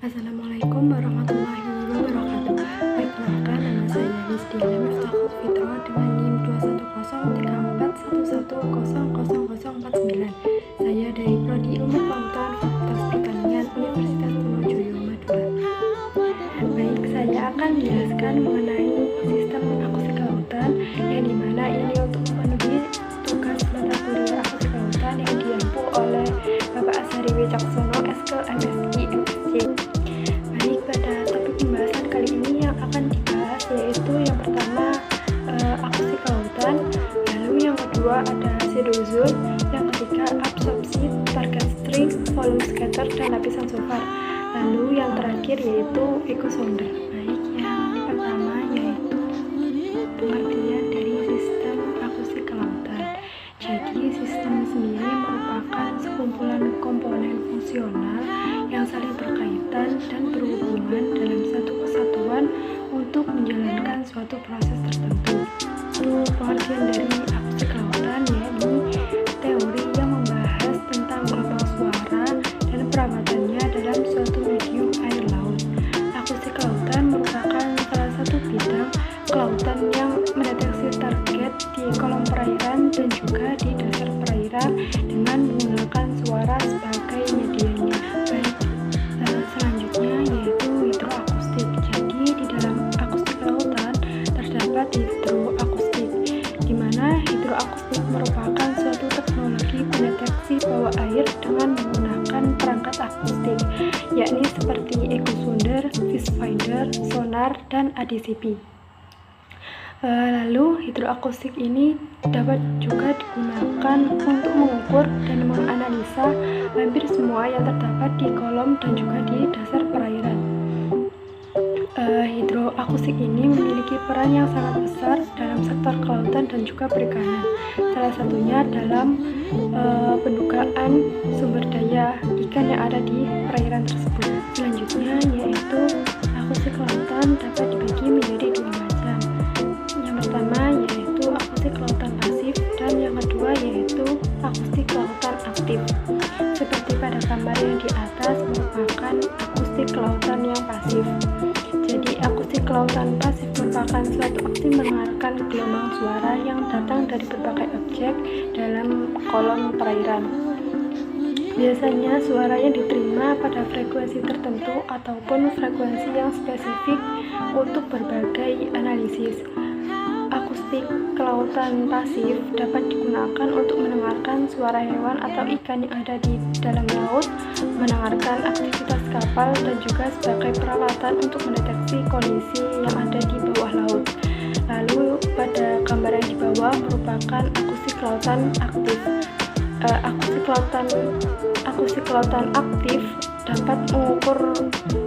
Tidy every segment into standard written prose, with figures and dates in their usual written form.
Assalamualaikum warahmatullahi wabarakatuh. Perkenalkan, nama saya Rizdiana Miftahul Fitro dengan NIM 2103341100049. Saya dari Prodi Ilmu Pengetahuan Fakultas Pertanian Universitas Trunojoyo Madura. Baik, saya akan menjelaskan mengenai sistem akustik kelautan, yang dimana ini untuk memenuhi tugas mata kuliah akustik kelautan yang diampu oleh Bapak Asari Wicaksono, SK MSI MSc. Baik, pada topik pembahasan kali ini yang akan dibahas yaitu yang pertama akustik kelautan, lalu yang kedua ada shadow zone, yang ketiga absorpsi, target string, volume scatter, dan lapisan shofar, lalu yang terakhir yaitu echo sounder. Baik, yang pertama yaitu pengertian dari sistem akustik kelautan. Jadi sistem sendiri merupakan sekumpulan komponen fungsional yang saling berkaitan dan berhubungan dalam satu kesatuan untuk menjalankan suatu proses tertentu. Pengertian dari akustik kelautan yakni teori yang membahas tentang gelombang suara dan perawatannya dalam suatu medium air laut. Akustik kelautan merupakan salah satu bidang kelautan yang mendeteksi target di kolom perairan dan juga di dasar perairan dengan menggunakan suara sebagai medianya. Baik, selanjutnya yaitu hidroakustik. Jadi di dalam akustik kelautan terdapat hidroakustik, di mana hidroakustik merupakan suatu teknologi pendeteksi bawah air dengan menggunakan perangkat akustik, yakni seperti echo sounder, fish finder, sonar, dan ADCP. Lalu hidroakustik ini dapat juga digunakan untuk mengukur dan menganalisa hampir semua yang terdapat di kolom dan juga di dasar perairan. Hidroakustik ini memiliki peran yang sangat besar dalam sektor kelautan dan juga perikanan, salah satunya dalam pendugaan sumber daya ikan yang ada di perairan tersebut. Selanjutnya yaitu akustik kelautan dapat dibagi menjadi dua macam. Yang pertama yaitu akustik kelautan pasif, dan yang kedua yaitu akustik kelautan aktif. Seperti pada gambar yang di atas merupakan akustik kelautan yang pasif. Jadi akustik kelautan pasif merupakan suatu aksi mendengarkan gelombang suara yang datang dari berbagai objek dalam kolom perairan. Biasanya suara yang diterima pada frekuensi tertentu ataupun frekuensi yang spesifik untuk berbagai analisis. Akustik kelautan pasif dapat digunakan untuk mendengarkan suara hewan atau ikan yang ada di dalam laut, mendengarkan aktivitas kapal, dan juga sebagai peralatan untuk mendeteksi kondisi yang ada di bawah laut. Lalu pada gambar yang di bawah merupakan akustik kelautan aktif. Akustik kelautan aktif dapat mengukur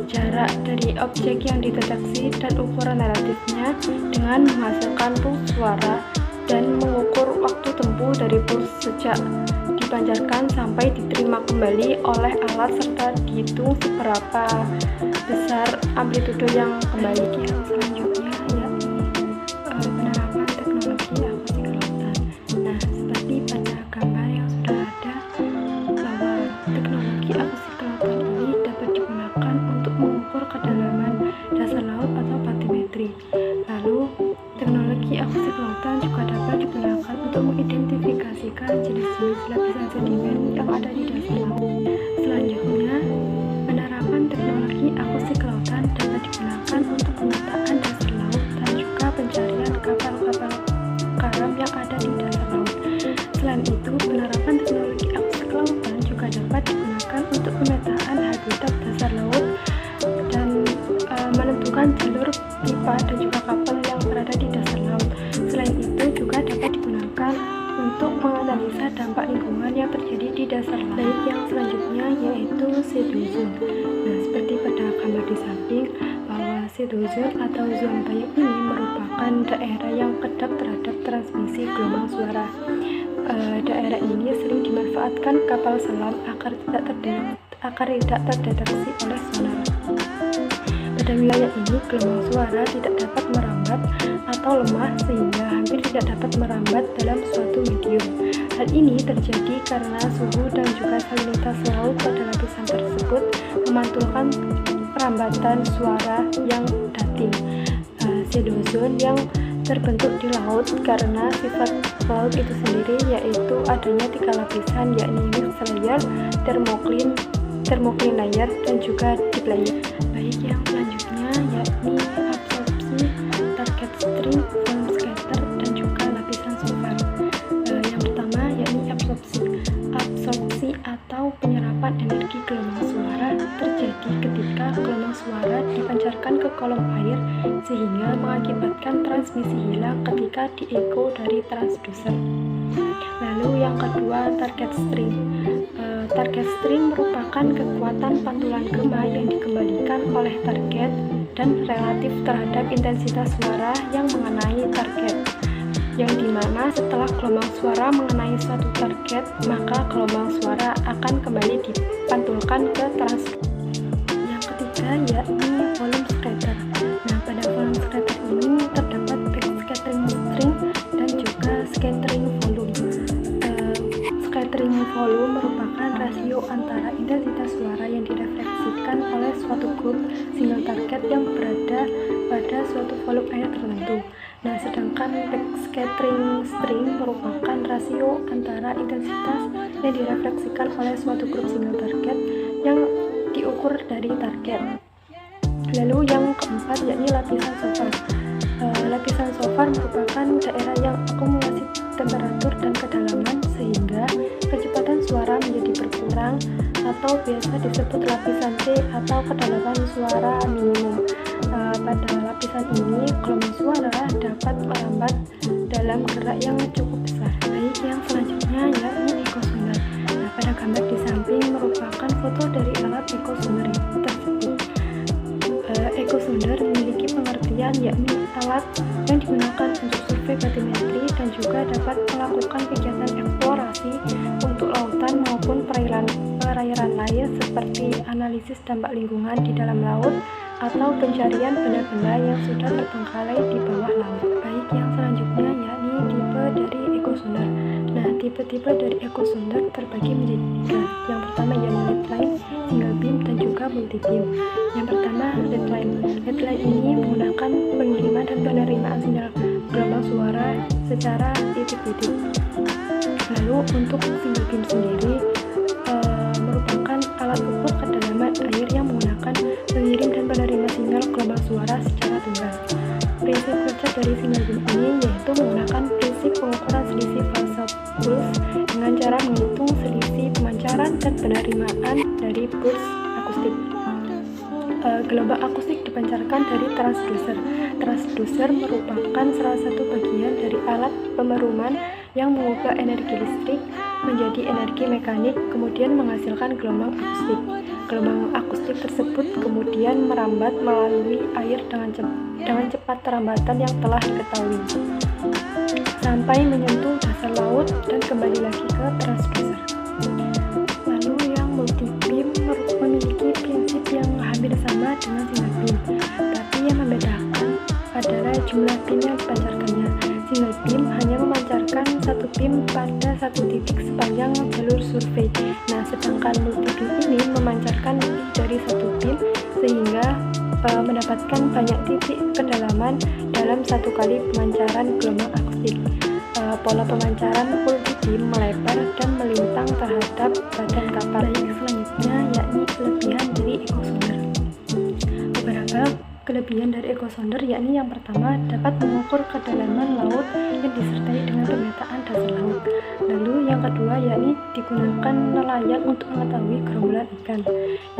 jarak dari objek yang dideteksi dan ukuran relatifnya dengan menghasilkan pulse suara dan mengukur waktu tempuh dari pulse sejak dipancarkan sampai diterima kembali oleh alat serta dihitung seberapa besar amplitudo yang kembali. Yang selanjutnya yakni penerapan teknologi akustik kelautan. Nah, seperti pada gambar yang sudah ada bahwa teknologi akustik kelautan ini dapat digunakan untuk mengukur kedalaman dasar laut atau batimetri. Lalu teknologi akustik kelautan juga dapat digunakan untuk mengidentifikasikan jenis-jenis lapisan sedimen yang ada di dasar laut. Selanjutnya, penerapan teknologi akustik kelautan dapat digunakan untuk pemetaan dasar laut dan juga pencarian kapal-kapal karam yang ada di dasar laut. Selain itu, penerapan teknologi akustik kelautan juga dapat digunakan untuk pemetaan habitat dasar laut dan menentukan jalur pipa dan juga kapal yang berada di dasar laut. Selain itu juga dapat digunakan untuk menganalisa dampak lingkungan yang terjadi di dasar laut. Baik, yang selanjutnya yaitu shadow zone. Nah, seperti pada gambar di samping bahwa shadow zone atau zona bayam ini merupakan daerah yang kedap terhadap transmisi gelombang suara. Daerah ini sering dimanfaatkan kapal selam agar tidak terdeteksi oleh sonar. Pada wilayah ini, gelombang suara tidak dapat merambat atau lemah sehingga hampir tidak dapat merambat dalam suatu medium. Hal ini terjadi karena suhu dan juga salinitas laut pada lapisan tersebut memantulkan perambatan suara yang dating. Shadow zone yang terbentuk di laut karena sifat laut itu sendiri, yaitu adanya 3 lapisan, yakni mixed layer, thermocline layer, dan juga deep layer. Baik, yang selanjutnya yakni absorpsi, target string, volume scatter, dan juga lapisan shofar. Yang pertama yakni absorpsi atau penyerapan energi gelombang suara terjadi ketika gelombang suara dipancarkan ke kolom air sehingga mengakibatkan transmisi hilang ketika dieko dari transducer. Lalu yang kedua, target string. Target string merupakan kekuatan pantulan gema yang dikembalikan oleh target dan relatif terhadap intensitas suara yang mengenai target, yang dimana setelah gelombang suara mengenai suatu target, maka gelombang suara akan kembali dipantulkan ke transducer. Yang ketiga yakni volume scatter. Nah, pada volume scatter ini terdapat backscattering string dan juga scattering volume. Scattering volume merupakan rasio antara intensitas suara yang direfleksikan oleh suatu grup single target yang berada pada suatu volume air tertentu. Nah, sedangkan backscattering string merupakan rasio antara intensitas yang direfleksikan oleh suatu grup single target yang diukur dari target. Lalu yang keempat yakni lapisan shofar. Lapisan shofar merupakan daerah yang akumulasi temperatur dan kedalaman sehingga kecepatan suara menjadi berkurang, atau biasa disebut lapisan C atau kedalaman suara minimum. Pada lapisan ini gelombang suara dapat merambat dalam gerak yang cukup besar. Baik, yang selanjutnya yakni echo sounder. Nah, pada gambar di samping merupakan foto dari alat echo sounder tersebut. Echo sounder memiliki pengertian yakni alat yang digunakan untuk survei batimetri dan juga dapat melakukan kegiatan eksplorasi untuk lautan maupun perairan lain seperti analisis dampak lingkungan di dalam laut atau pencarian benda-benda yang sudah terbengkalai di bawah laut. Baik, yang selanjutnya yakni tipe dari echo sounder. Nah, tipe-tipe dari echo sounder terbagi menjadi 3. Yang pertama yakni lead line, single beam, dan juga multi beam. Yang pertama lead line. Lead line ini menggunakan pengiriman dan penerimaan sinyal gelombang suara secara titik-titik. Lalu untuk single beam sendiri merupakan alat ukur kedalaman air yang menggunakan pengirim dan penerima sinyal gelombang suara secara tunggal. Prinsip kerja dari single beam ini yaitu menggunakan prinsip pengukuran selisih fase pulse dengan cara menghitung selisih pemancaran dan penerimaan dari pulse akustik. Gelombang akustik dipancarkan dari transducer. Transducer merupakan salah satu bagian dari alat pemeruman yang mengubah energi listrik menjadi energi mekanik, kemudian menghasilkan gelombang akustik. Gelombang akustik tersebut kemudian merambat melalui air dengan cepat terambatan yang telah diketahui, sampai menyentuh dasar laut dan kembali lagi ke transducer. Lalu yang multi beam memiliki prinsip yang hampir sama dengan single beam, tapi yang membedakan adalah jumlah beam yang dipancarkannya. Single beam hanya memancarkan satu beam pada satu titik sepanjang jalur survei. Nah, sedangkan multi beam ini memancarkan lebih dari satu beam sehingga mendapatkan banyak titik kedalaman dalam satu kali pemancaran gelombang akustik. Pola pemancaran multi beam melebar dan melintang terhadap badan kapal. Baik, selanjutnya yakni kelebihan dari echo sounder. Beberapa kelebihan dari echo sounder yakni yang pertama dapat mengukur kedalaman laut yang disertai dengan pemetaan dasar laut. Lalu yang kedua yakni digunakan nelayan untuk mengetahui gerombolan ikan.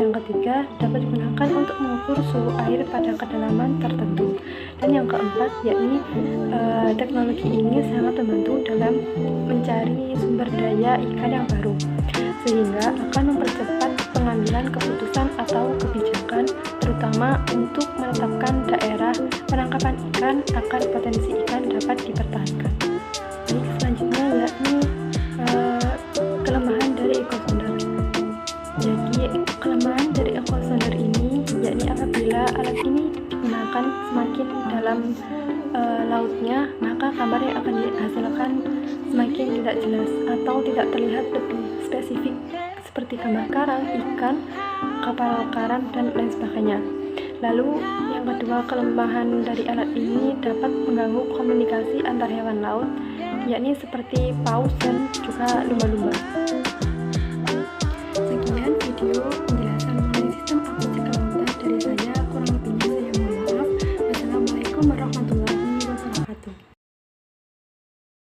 Yang ketiga dapat digunakan untuk mengukur suhu air pada kedalaman tertentu. Dan yang keempat yakni teknologi ini sangat membantu dalam mencari sumber daya ikan yang baru, sehingga akan mempercepat pengambilan keputusan atau kebijakan, terutama untuk menetapkan daerah penangkapan ikan agar potensi ikan dapat dipertahankan. Baik, selanjutnya yakni kelemahan dari echo sounder. Jadi kelemahan dari echo sounder ini yakni apabila alat ini digunakan semakin dalam lautnya, maka gambar yang akan dihasilkan semakin tidak jelas atau tidak terlihat lebih spesifik seperti gambar karang, ikan, kapal karam, dan lain sebagainya. Lalu yang kedua, kelemahan dari alat ini dapat mengganggu komunikasi antar hewan laut, yakni seperti paus dan juga lumba-lumba. Sekian video penjelasan mengenai sistem akustik kelautan dari saya, kurang lebihnya saya mohon maaf. Wassalamualaikum warahmatullahi wabarakatuh.